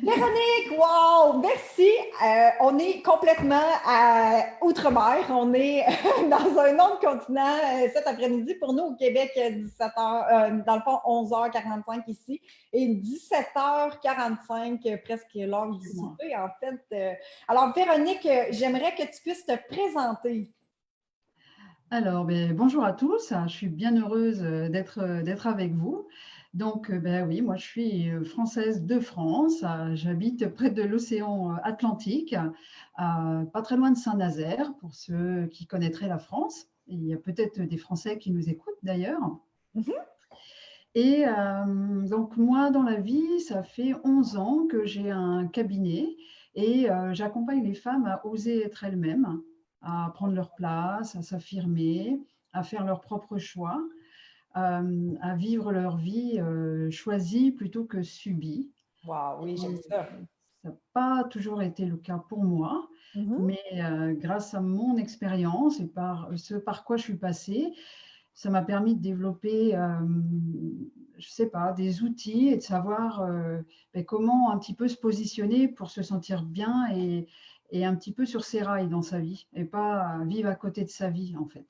Véronique, wow, merci. On est complètement à Outre-mer. On est dans un autre continent cet après-midi. Pour nous, au Québec, 17h, dans le fond, 11h45 ici et 17h45, presque l'heure du souper, en fait. Alors, Véronique, j'aimerais que tu puisses te présenter. Alors, bonjour à tous, je suis bien heureuse d'être avec vous. Donc, oui, moi je suis française de France, j'habite près de l'océan Atlantique, pas très loin de Saint-Nazaire, pour ceux qui connaîtraient la France. Il y a peut-être des Français qui nous écoutent d'ailleurs. Mhm. Et donc, moi, dans la vie, ça fait 11 ans que j'ai un cabinet et j'accompagne les femmes à oser être elles-mêmes, à prendre leur place, à s'affirmer, à faire leurs propres choix, à vivre leur vie choisie plutôt que subie. Wow, oui, j'aime Et ça. ça n'a pas toujours été le cas pour moi, Mhm. mais grâce à mon expérience et par ce par quoi je suis passée, ça m'a permis de développer, je ne sais pas, des outils et de savoir comment un petit peu se positionner pour se sentir bien et un petit peu sur ses rails dans sa vie et pas vivre à côté de sa vie en fait.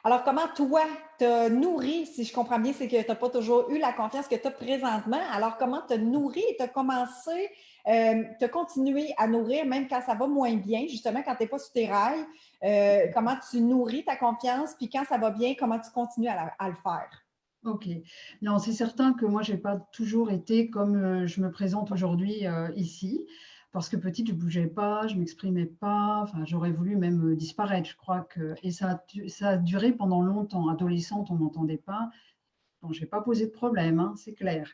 Alors, comment toi te nourris, si je comprends bien, c'est que tu n'as pas toujours eu la confiance que tu as présentement. Alors, comment te nourris et te commencer, te continuer à nourrir même quand ça va moins bien, justement, quand tu n'es pas sur tes rails, comment tu nourris ta confiance, puis quand ça va bien, comment tu continues à le faire? Ok. Non, c'est certain que moi, j'ai pas toujours été comme je me présente aujourd'hui ici, parce que petite, je bougeais pas, je m'exprimais pas. Enfin, j'aurais voulu même disparaître, je crois que. Et ça a duré pendant longtemps. Adolescente, on m'entendait pas. Bon, j'ai pas posé de problème, hein, c'est clair.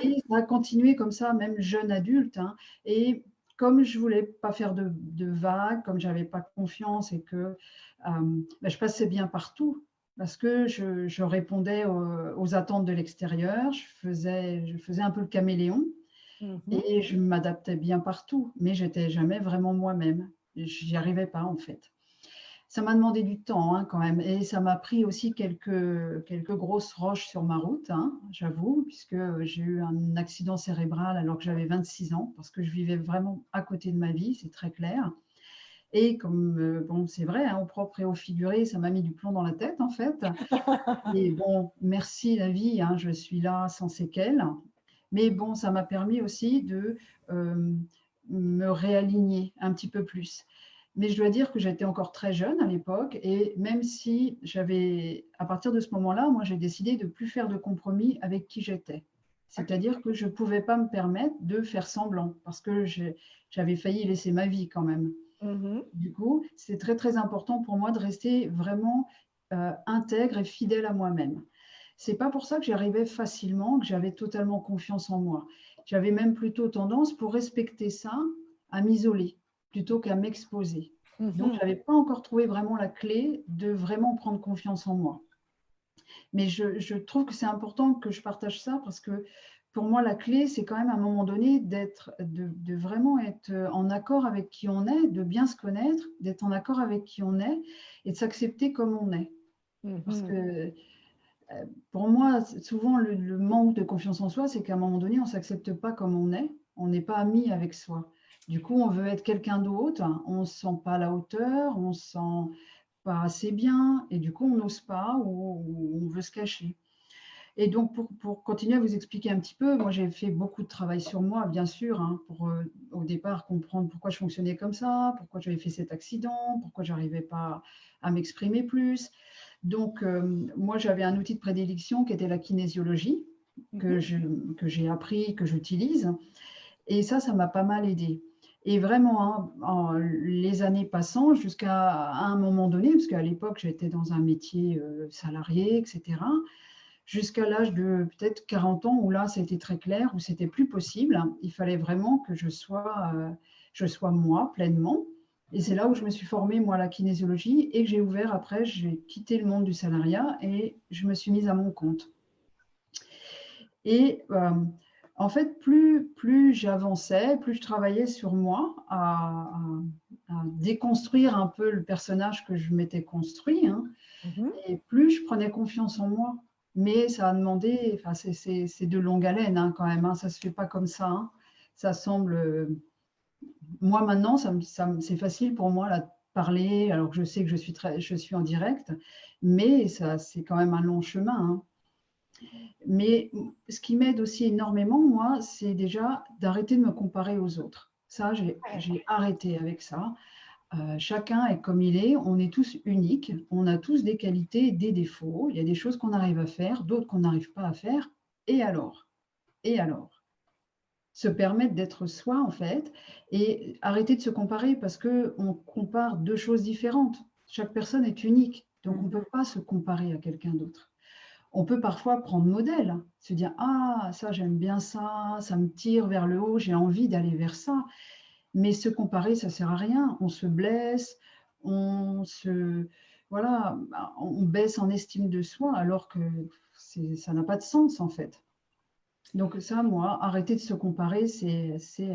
Et ça a continué comme ça, même jeune adulte, hein. Et comme je voulais pas faire de vagues, comme j'avais pas confiance et que je passais bien partout, parce que je répondais aux attentes de l'extérieur, je faisais un peu le caméléon Mhm. et je m'adaptais bien partout, mais j'étais jamais vraiment moi-même. J'y arrivais pas en fait. Ça m'a demandé du temps hein, quand même, et ça m'a pris aussi quelques grosses roches sur ma route, hein, j'avoue, puisque j'ai eu un accident cérébral alors que j'avais 26 ans, parce que je vivais vraiment à côté de ma vie, c'est très clair. Et comme, bon, c'est vrai, hein, au propre et au figuré, ça m'a mis du plomb dans la tête en fait. Et bon, merci la vie, hein, je suis là sans séquelles. Mais bon, ça m'a permis aussi de euh, me réaligner un petit peu plus. Mais je dois dire que j'étais encore très jeune à l'époque et même si j'avais, à partir de ce moment-là, moi j'ai décidé de ne plus faire de compromis avec qui j'étais. OK. C'est-à-dire que je ne pouvais pas me permettre de faire semblant parce que j'avais failli laisser ma vie quand même. Mhm. Du coup, c'est très très important pour moi de rester vraiment intègre et fidèle à moi-même. C'est pas pour ça que j'y arrivais facilement, que j'avais totalement confiance en moi. J'avais même plutôt tendance, pour respecter ça, à m'isoler plutôt qu'à m'exposer. Donc, Mhm. je n'avais pas encore trouvé vraiment la clé de vraiment prendre confiance en moi. Mais je trouve que c'est important que je partage ça parce que pour moi, la clé, c'est quand même à un moment donné de vraiment être en accord avec qui on est, de bien se connaître, d'être en accord avec qui on est et de s'accepter comme on est. Parce Mhm. que pour moi, souvent, le manque de confiance en soi, c'est qu'à un moment donné, on ne s'accepte pas comme on n'est pas ami avec soi. Du coup, on veut être quelqu'un d'autre, on ne se sent pas à la hauteur, on ne se sent pas assez bien, et du coup, on n'ose pas ou on veut se cacher. Et donc, pour continuer à vous expliquer un petit peu, moi, j'ai fait beaucoup de travail sur moi, bien sûr, hein, pour au départ comprendre pourquoi je fonctionnais comme ça, pourquoi j'avais fait cet accident, pourquoi je n'arrivais pas à m'exprimer plus. Donc, moi, j'avais un outil de prédilection qui était la kinésiologie, que Mhm. je, que j'ai appris, que j'utilise. Et ça m'a pas mal aidé. Et vraiment, hein, les années passant, jusqu'à un moment donné, parce qu'à l'époque, j'étais dans un métier salarié, etc., jusqu'à l'âge de peut-être 40 ans, où là, c'était très clair, où c'était plus possible. Il fallait vraiment que je sois moi pleinement. Et c'est là où je me suis formée, moi, à la kinésiologie et que j'ai ouvert après, j'ai quitté le monde du salariat et je me suis mise à mon compte. Et en fait, plus j'avançais, plus je travaillais sur moi, à déconstruire un peu le personnage que je m'étais construit, hein, Mhm. et plus je prenais confiance en moi. Mais ça a demandé, enfin, c'est de longue haleine hein, quand même, hein, ça ne se fait pas comme ça. Hein. ça semble… Moi, maintenant, c'est facile pour moi là, de parler, alors que je sais que je suis en direct, mais ça, c'est quand même un long chemin, hein. Mais ce qui m'aide aussi énormément, moi, c'est déjà d'arrêter de me comparer aux autres. Ça, j'ai arrêté avec ça. Chacun est comme il est, on est tous uniques, on a tous des qualités et des défauts. Il y a des choses qu'on arrive à faire, d'autres qu'on n'arrive pas à faire. Et alors? Et alors? Se permettre d'être soi, en fait, et arrêter de se comparer parce qu'on compare deux choses différentes. Chaque personne est unique, donc on ne peut pas se comparer à quelqu'un d'autre. On peut parfois prendre modèle, se dire: «Ah, ça j'aime bien ça, ça me tire vers le haut, j'ai envie d'aller vers ça». Mais se comparer, ça sert à rien. On se blesse, on se voilà, on baisse en estime de soi alors que ça n'a pas de sens, en fait. Donc ça, moi, arrêter de se comparer, c'est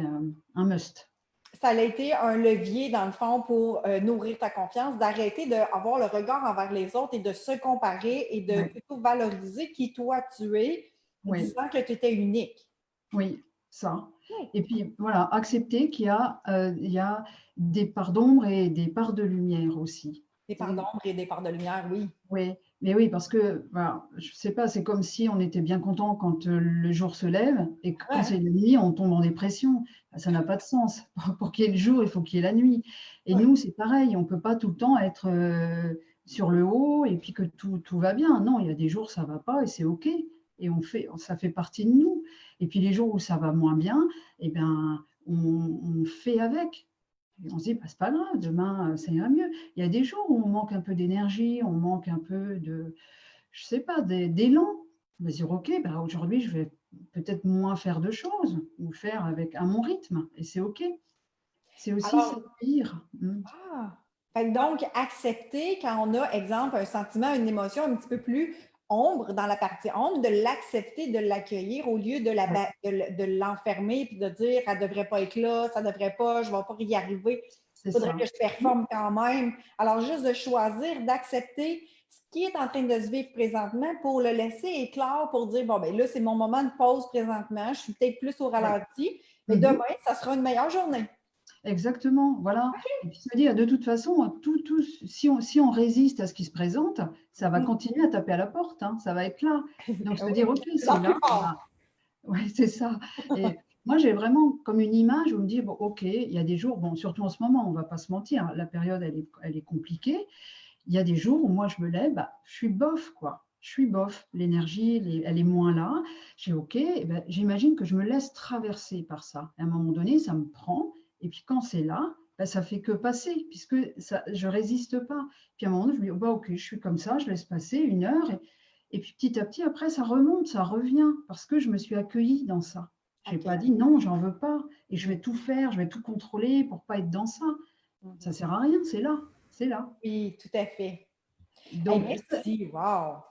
un must. Ça a été un levier, dans le fond, pour nourrir ta confiance, d'arrêter d'avoir le regard envers les autres et de se comparer et de Ouais, plutôt valoriser qui toi tu es, oui, disant que tu étais unique. oui, ça. Oui. Et puis voilà, accepter il y a des parts d'ombre et des parts de lumière aussi. Des parts d'ombre et des parts de lumière, oui. Oui, mais oui, parce que, voilà, je sais pas, c'est comme si on était bien content quand, le jour se lève et que quand Ouais, c'est la nuit, on tombe en dépression. Bah, ça n'a pas de sens. Pour qu'il y ait le jour, il faut qu'il y ait la nuit et ouais. nous, c'est pareil, on peut pas tout le temps être, sur le haut et puis que tout va bien. Non, il y a des jours, ça va pas et c'est OK et ça fait partie de nous et puis les jours où ça va moins bien et ben, on fait avec. Et on se dit: «Bah, c'est pas grave, demain, ça ira mieux». Il y a des jours où on manque un peu d'énergie, on manque un peu de je sais pas, d'élan. On va se dire: «OK, bah, aujourd'hui, je vais peut-être moins faire de choses ou faire avec à mon rythme» et c'est OK. C'est aussi Alors, s'accueillir. Mmh. ah! Fait que donc, accepter quand on a, exemple, un sentiment, une émotion un petit peu plus ombre, dans la partie ombre, de l'accepter, de l'accueillir au lieu Ouais, de l'enfermer puis de dire elle ne devrait pas être là, ça ne devrait pas, je ne vais pas y arriver, c'est il faudrait ça. que je performe quand même. Alors, juste de choisir, d'accepter ce qui est en train de se vivre présentement pour le laisser éclore, pour dire bon, ben là, c'est mon moment de pause présentement, je suis peut-être plus au Ouais. ralenti, mais Mmh. demain, ça sera une meilleure journée. Exactement, voilà et puis se dire de toute façon, tout si on résiste à ce qui se présente, ça va continuer à taper à la porte, hein, ça va être là. Donc se Oui, dire: de «OK, plus c'est en plus là, fort. bah». Ouais, c'est ça et moi, j'ai vraiment comme une image où me dire: «Bon, OK, il y a des jours» bon, surtout en ce moment, on va pas se mentir, la période, elle est compliquée. Il y a des jours où moi, je me lève, bah, je suis bof, quoi. Je suis bof. L'énergie, elle est moins là. J'ai OK et ben, j'imagine que je me laisse traverser par ça. À un moment donné, ça me prend et puis quand c'est là, bah, ça fait que passer puisque ça je résiste pas. Puis à un moment donné, je me dis: «Oh, bah, OK, je suis comme ça, je laisse passer 1 heure et puis petit à petit après ça remonte, ça revient parce que je me suis accueillie dans ça. J'ai pas OK. dit: «Non, j'en veux pas et je vais tout faire, je vais tout contrôler pour pas être dans ça». Ça Mhm. sert à rien, c'est là, c'est là. Oui, tout à fait. Hey, Donc merci, wow!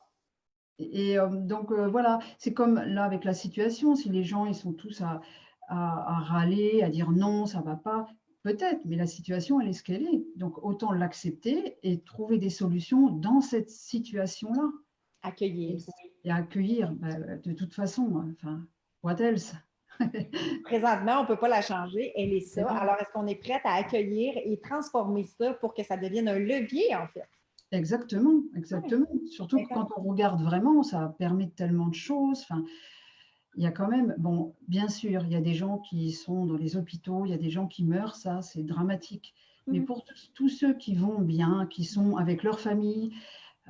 donc voilà, c'est comme là avec la situation, si les gens ils sont tous à râler, à dire: «Non, ça va pas», peut-être, mais la situation elle est ce qu'elle est. Donc autant l'accepter et trouver des solutions dans cette situation-là et Accueillir, oui. et accueillir, bah, de toute façon, enfin, what else? Présentement, on ne peut pas la changer, elle est Et ça. non. Alors, est-ce qu'on est prête à accueillir et transformer ça pour que ça devienne un levier, en fait? Exactement, Oui, exactement. Surtout que quand exact. on regarde vraiment, ça permet tellement de choses, enfin. Il y a quand même bon, bien sûr, il y a des gens qui sont dans les hôpitaux, il y a des gens qui meurent, ça, c'est dramatique. Mais Mhm. pour tous ceux qui vont bien, qui sont avec leur famille,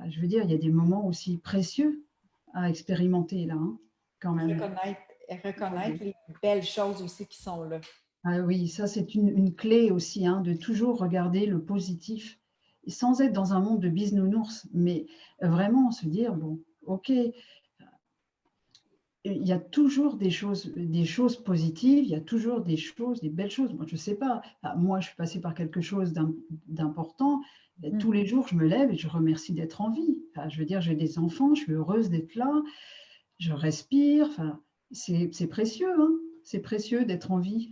je veux dire, il y a des moments aussi précieux à expérimenter là, hein, quand même. Reconnaître, Ah reconnaître oui. les belles choses aussi qui sont là. Ah oui, ça c'est une clé aussi, hein, de toujours regarder le positif, et sans être dans un monde de bisounours, mais vraiment se dire: «Bon, OK, il y a toujours des choses positives, il y a toujours des choses, des belles choses. Moi, je ne sais pas. Moi, je suis passée par quelque chose d'important. Tous Mhm. les jours, je me lève et je remercie d'être en vie. Enfin, je veux dire, j'ai des enfants, je suis heureuse d'être là, je respire. Enfin, c'est précieux, hein. C'est précieux d'être en vie.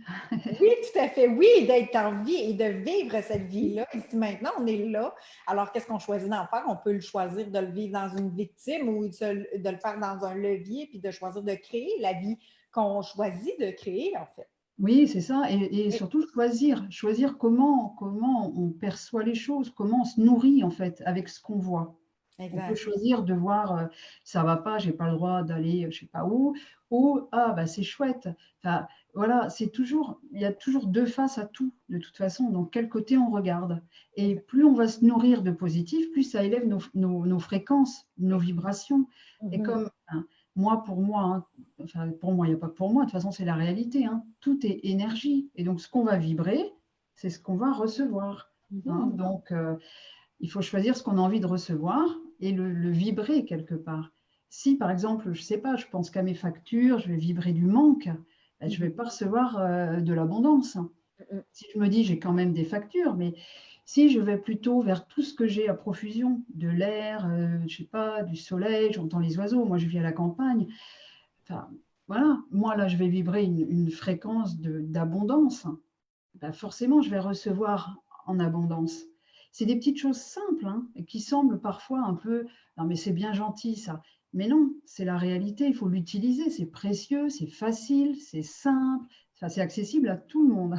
Oui, tout à fait. Oui, d'être en vie et de vivre cette vie-là. Ici maintenant, on est là. Alors, qu'est-ce qu'on choisit d'en faire? On peut le choisir de le vivre dans une victime ou de le faire dans un levier, puis de choisir de créer la vie qu'on choisit de créer, en fait. Oui, c'est ça. Et surtout choisir comment on perçoit les choses, comment on se nourrit en fait avec ce qu'on voit. On peut Exact. choisir de voir, ça va pas, j'ai pas le droit d'aller, je sais pas où, ou ah bah c'est chouette. Enfin, voilà, il y a toujours deux faces à tout, de toute façon. Donc quel côté on regarde. Et Exact. plus on va se nourrir de positif, plus ça élève nos fréquences, nos vibrations. Et Mhm. comme pour moi, hein, enfin pour moi, il n'y a pas que pour moi, de toute façon c'est la réalité, hein. Tout est énergie. Et donc ce qu'on va vibrer, c'est ce qu'on va recevoir, hein. Mhm. Donc il faut choisir ce qu'on a envie de recevoir et le vibrer quelque part. Si, par exemple, je ne sais pas, je pense qu'à mes factures, je vais vibrer du manque, ben, je ne vais Mhm. pas recevoir de l'abondance. Mhm. Si je me dis, j'ai quand même des factures, mais si je vais plutôt vers tout ce que j'ai à profusion, de l'air, je sais pas, du soleil, j'entends les oiseaux, moi je vis à la campagne, enfin, voilà, moi là je vais vibrer une fréquence d'abondance, ben, forcément, je vais recevoir en abondance. C'est des petites choses simples hein, qui semblent parfois un peu, non mais c'est bien gentil ça. Mais non, c'est la réalité, il faut l'utiliser, c'est précieux, c'est facile, c'est simple, enfin, c'est accessible à tout le monde.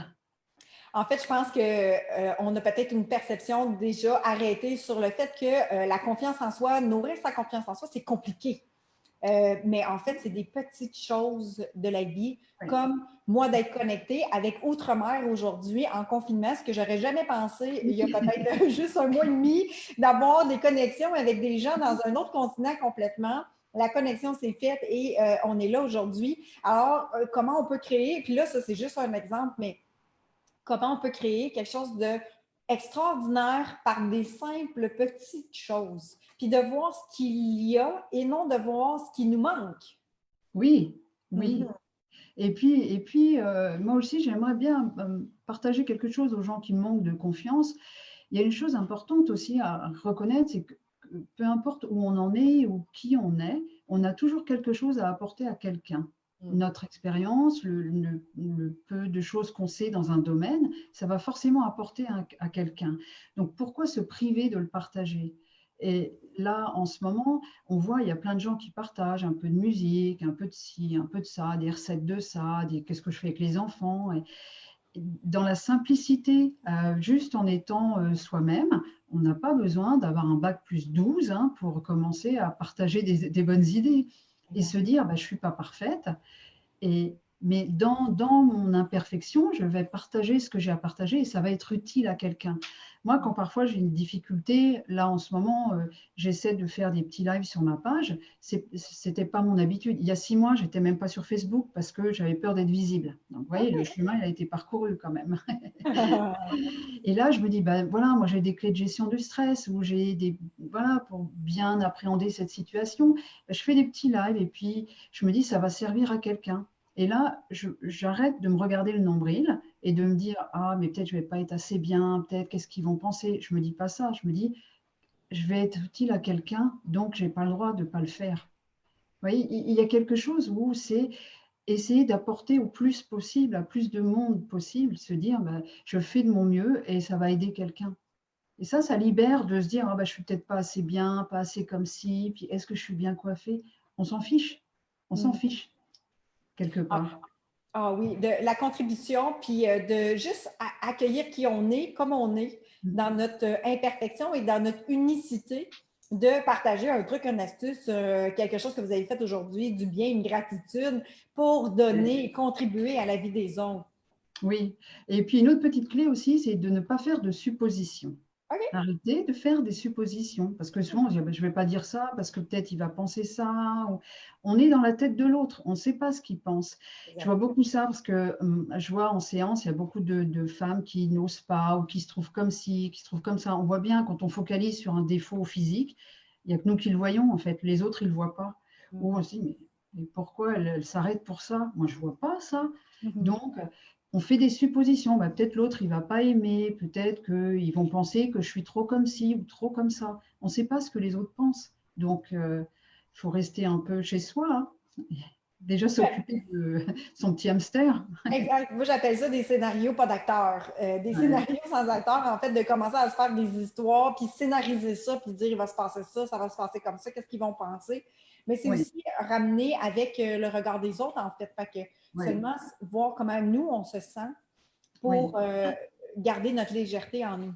En fait, je pense qu'on a peut-être une perception déjà arrêtée sur le fait que la confiance en soi, nourrir sa confiance en soi, c'est compliqué. Mais en fait, c'est des petites choses de la vie, Oui. comme moi d'être connectée avec Outre-mer aujourd'hui en confinement, ce que j'aurais jamais pensé il y a peut-être juste un mois et demi, d'avoir des connexions avec des gens dans un autre continent complètement. La connexion s'est faite et on est là aujourd'hui. Alors, comment on peut créer, puis là, ça c'est juste un exemple, mais comment on peut créer quelque chose de extraordinaire par des simples petites choses, puis de voir ce qu'il y a et non de voir ce qui nous manque. Oui, oui. Mhm. Moi aussi, j'aimerais bien partager quelque chose aux gens qui manquent de confiance. Il y a une chose importante aussi à reconnaître, c'est que peu importe où on en est ou qui on est, on a toujours quelque chose à apporter à quelqu'un. Notre expérience, le peu de choses qu'on sait dans un domaine, ça va forcément apporter à quelqu'un. Donc pourquoi se priver de le partager? Et là, en ce moment, on voit, il y a plein de gens qui partagent un peu de musique, un peu de ci, un peu de ça, des recettes de ça, qu'est-ce que je fais avec les enfants. Et dans la simplicité, juste en étant soi-même, on n'a pas besoin d'avoir un bac plus 12 hein, pour commencer à partager des bonnes idées et se dire bah, je ne suis pas parfaite, mais dans mon imperfection, je vais partager ce que j'ai à partager et ça va être utile à quelqu'un. Moi, quand parfois j'ai une difficulté, là en ce moment, j'essaie de faire des petits lives sur ma page. C'était pas mon habitude. Il y a 6 mois, j'étais même pas sur Facebook parce que j'avais peur d'être visible. Donc, vous voyez, le chemin, il a été parcouru quand même. Et là, je me dis, ben voilà, moi j'ai des clés de gestion du stress ou voilà, pour bien appréhender cette situation, ben, je fais des petits lives et puis je me dis, ça va servir à quelqu'un. Et là, j'arrête de me regarder le nombril et de me dire, ah, mais peut-être je vais pas être assez bien, peut-être qu'est-ce qu'ils vont penser. Je me dis pas ça, je me dis, je vais être utile à quelqu'un, donc j'ai pas le droit de pas le faire. Vous voyez, il y a quelque chose où c'est essayer d'apporter au plus possible, à plus de monde possible, se dire, bah, je fais de mon mieux et ça va aider quelqu'un. Et ça libère de se dire, ah, bah, je suis peut-être pas assez bien, pas assez comme ci, puis est-ce que je suis bien coiffée? On s'en fiche quelque Ah, part. ah oui, de la contribution, puis de juste accueillir qui on est, comme on est, dans notre imperfection et dans notre unicité, de partager un truc, une astuce, quelque chose que vous avez fait aujourd'hui, du bien, une gratitude pour donner et contribuer à la vie des autres. Oui. Et puis une autre petite clé aussi, c'est de ne pas faire de suppositions. OK? Arrêter de faire des suppositions, parce que souvent on se dit, ah ben, je ne vais pas dire ça, parce que peut-être il va penser ça. On est dans la tête de l'autre, on ne sait pas ce qu'il pense. Je vois Exact. beaucoup ça, parce que je vois en séance, il y a beaucoup de femmes qui n'osent pas, ou qui se trouvent comme ci, qui se trouvent comme ça. On voit bien quand on focalise sur un défaut physique, il n'y a que nous qui le voyons, en fait. Les autres, ils ne le voient pas. Ou on se dit, mais pourquoi elle s'arrête pour ça? Moi, je ne vois pas ça. Mhm. Donc, on fait des suppositions. Bah, peut-être l'autre, il va pas aimer. Peut-être qu'ils vont penser que je suis trop comme ci ou trop comme ça. On ne sait pas ce que les autres pensent. Donc, il faut rester un peu chez soi, hein. Déjà s'occuper de son petit hamster. Exact. Moi, j'appelle ça des scénarios, pas d'acteurs. Des Ouais. scénarios sans acteurs, en fait, de commencer à se faire des histoires, puis scénariser ça, puis dire il va se passer ça va se passer comme ça, qu'est-ce qu'ils vont penser. Mais c'est Oui, aussi ramener avec le regard des autres, en fait. Fait que oui, seulement voir comment nous, on se sent oui. pour garder notre légèreté en nous.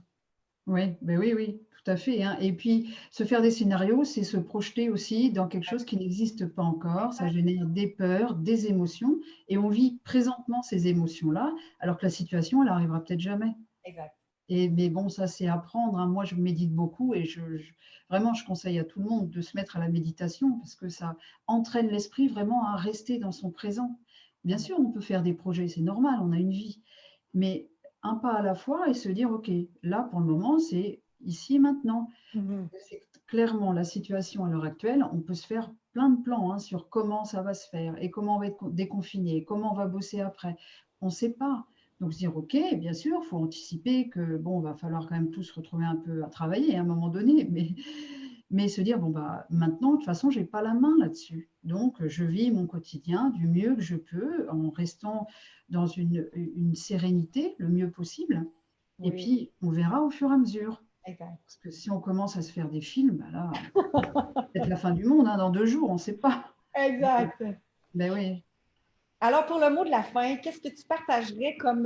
Oui, ben oui, oui, tout à fait, hein. Et puis, se faire des scénarios, c'est se projeter aussi dans quelque chose qui n'existe pas encore. Ça Exact. génère des peurs, des émotions, et on vit présentement ces émotions-là, alors que la situation, elle arrivera peut-être jamais. Exact. Et, mais bon, ça, c'est apprendre, hein. Moi, je médite beaucoup et vraiment, je conseille à tout le monde de se mettre à la méditation parce que ça entraîne l'esprit vraiment à rester dans son présent. Bien sûr, on peut faire des projets, c'est normal, on a une vie, mais un pas à la fois et se dire, OK, là, pour le moment, c'est ici et maintenant. Mhm. C'est clairement la situation à l'heure actuelle. On peut se faire plein de plans, hein, sur comment ça va se faire et comment on va être déconfiné, comment on va bosser après. On ne sait pas. Donc se dire, OK, bien sûr, il faut anticiper que bon, va falloir quand même tous retrouver un peu à travailler à un moment donné, mais se dire, bon, bah, maintenant, de toute façon, je n'ai pas la main là-dessus. Donc, je vis mon quotidien du mieux que je peux en restant dans une sérénité le mieux possible. Et Oui, puis, on verra au fur et à mesure. exact. Parce que si on commence à se faire des films, bah là, peut-être la fin du monde, hein, dans 2 jours, on ne sait pas. Exact. Ben oui. Alors, pour le mot de la fin, qu'est-ce que tu partagerais comme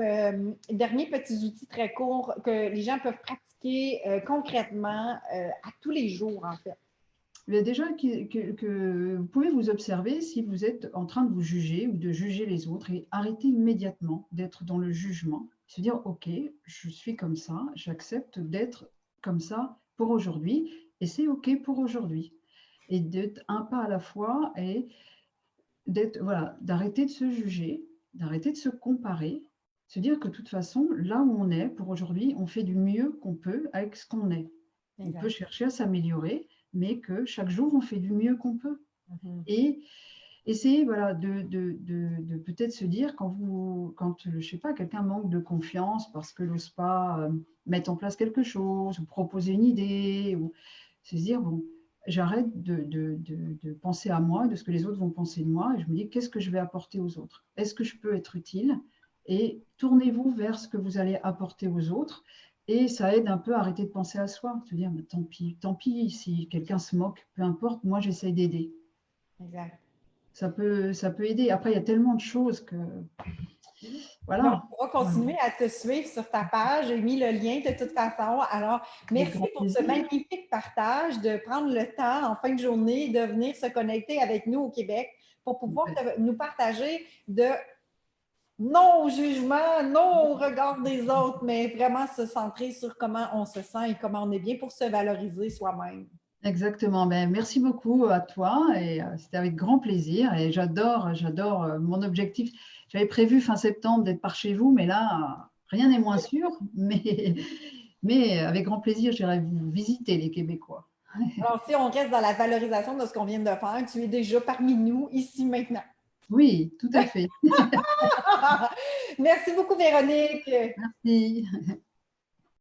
derniers petits outils très courts que les gens peuvent pratiquer concrètement à tous les jours, en fait? Mais déjà, que vous pouvez vous observer si vous êtes en train de vous juger ou de juger les autres et arrêter immédiatement d'être dans le jugement. Se dire, OK, je suis comme ça, j'accepte d'être comme ça pour aujourd'hui et c'est OK pour aujourd'hui. Et d'être un pas à la fois et d'être, voilà, d'arrêter de se juger, d'arrêter de se comparer, se dire que de toute façon, là où on est pour aujourd'hui, on fait du mieux qu'on peut avec ce qu'on est. On peut Exact. chercher à s'améliorer, mais que chaque jour, on fait du mieux qu'on peut. Mhm. Et essayer, voilà, de peut-être se dire quand, je sais pas, quelqu'un manque de confiance parce que n'ose pas mettre en place quelque chose ou proposer une idée, ou se dire, bon, j'arrête de penser à moi, de ce que les autres vont penser de moi, et je me dis, qu'est-ce que je vais apporter aux autres? Est-ce que je peux être utile? Et tournez-vous vers ce que vous allez apporter aux autres. Et ça aide un peu à arrêter de penser à soi, se dire, mais tant pis, si quelqu'un se moque, peu importe, moi j'essaye d'aider. Exact. Ça peut aider. Après, il y a tellement de choses que, Donc, voilà. on va Voilà. continuer à te suivre sur ta page. J'ai mis le lien de toute façon. Alors, Avec merci grand pour ce plaisir. magnifique partage, de prendre le temps en fin de journée de venir se connecter avec nous au Québec pour pouvoir nous partager de non au jugement, non au regard des autres, mais vraiment se centrer sur comment on se sent et comment on est bien pour se valoriser soi-même. Exactement. Ben, merci beaucoup à toi et c'était avec grand plaisir et j'adore mon objectif. J'avais prévu fin septembre d'être par chez vous, mais là, rien n'est moins sûr. Mais avec grand plaisir, j'irai vous visiter les Québécois. Alors, si on reste dans la valorisation de ce qu'on vient de faire, tu es déjà parmi nous, ici, maintenant. Oui, tout à fait. Merci beaucoup, Véronique. Merci.